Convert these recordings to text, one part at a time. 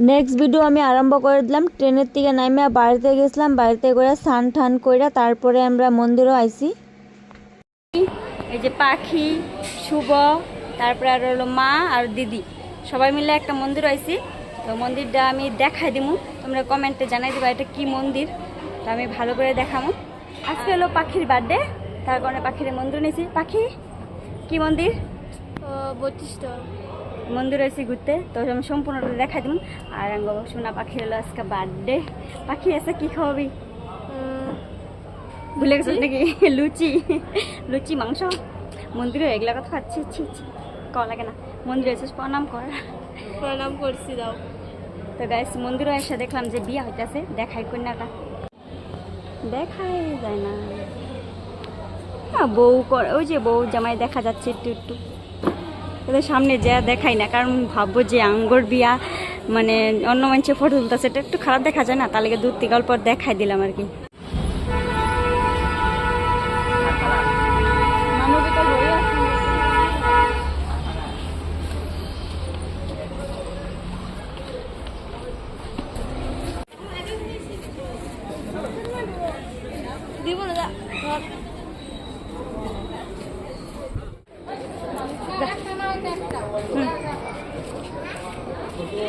Next video আমি আরম্ভ করে দিলাম। ট্রেনের থেকে নামে বাড়িতে গেছিলাম, বাড়িতে করে স্নান টান করে তারপরে আমরা মন্দিরও আইছি। এই যে পাখি, শুভ, তারপরে আর হলো মা আর দিদি সবাই মিলে একটা মন্দির আইছি। তো মন্দিরটা আমি দেখাই দিব, তোমরা কমেন্টে জানাই দিবা এটা কি মন্দির। তো আমি ভালো করে দেখাবো। আজকে হলো পাখির বার্থডে, তার কারণে পাখির মন্দির নিয়েছি। পাখি কি মন্দির? 32টা মন্দির হয়েছি ঘুরতে, তো আমি সম্পূর্ণটা দেখাই দিব। আর সোনা পাখি হলো আজকে বার্থডে। পাখি আছে কি খাওয়াবি? ভুলে গেছিস নাকি? লুচি, লুচি মাংস। মন্দিরে এগুলা কথা খাচ্ছি, কওয়া লাগে না। মন্দিরে এসে প্রণাম কর। প্রণাম করছি দাও। তো গাইস মন্দিরে এসে দেখলাম যে বিয়া হইতেছে, দেখাই কন্যাটা দেখাই যায় না। বউ ওই যে বউ জামাই দেখা যাচ্ছে একটু একটু, ওদের সামনে যা দেখাই না, কারণ ভাববো যে আঙ্গর বিয়া, মানে অন্য মানুষের ফটো তুলতেছে, এটা একটু খারাপ দেখা যায় না, তার লেগে দূর থেকে অল্প দেখাই দিলাম আর কি। দিব না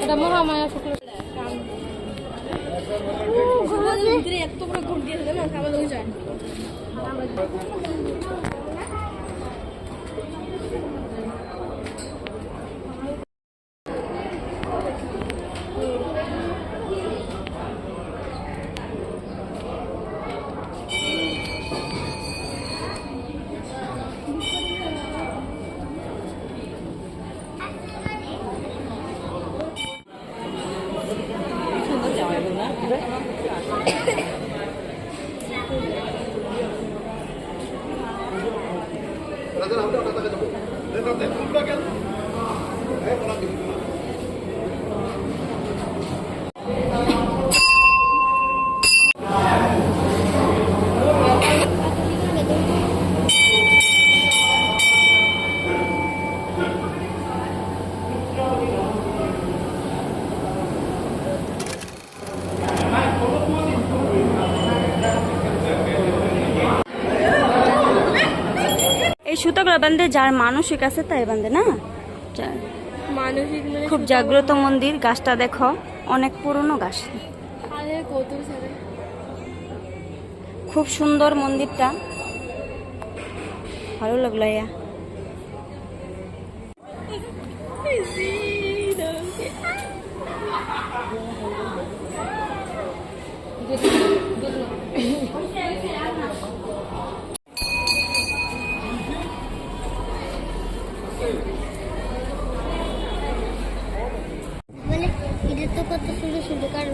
এটা মহামায়া শুক্র এত বড় ঘুর দিয়ে না আমার লোক যায়। এই সুতোগুলো বান্ধে যার মানসিক আছে তাই বান্ধে না, মানসিক খুব জাগ্রত মন্দির। গাছটা দেখো অনেক পুরনো গাছ, খুব সুন্দর মন্দিরটা, ভালো লাগলো। ইয়া তো কত সুন্দর সুন্দর কারণ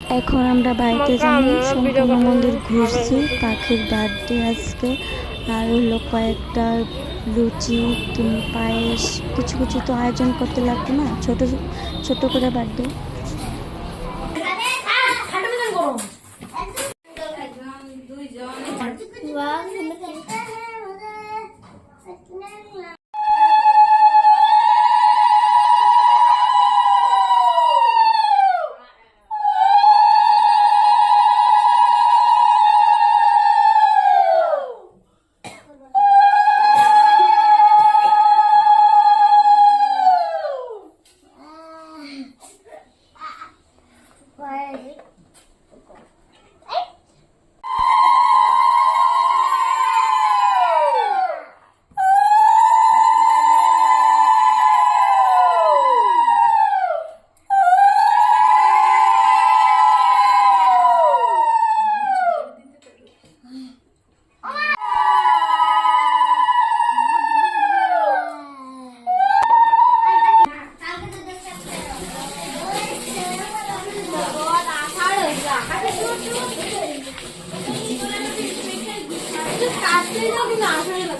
এখন আমরা বাড়িতে যাবো, সম্পূর্ণ মন্দির ঘুরছি। পাখির বার্থডে আজকে, আর হলো কয়েকটা লুচি, পায়েস, কিছু কিছু তো আয়োজন করতে লাগতো না, ছোট ছোট করে বার্থডে। কাটতে যাবি না আসলে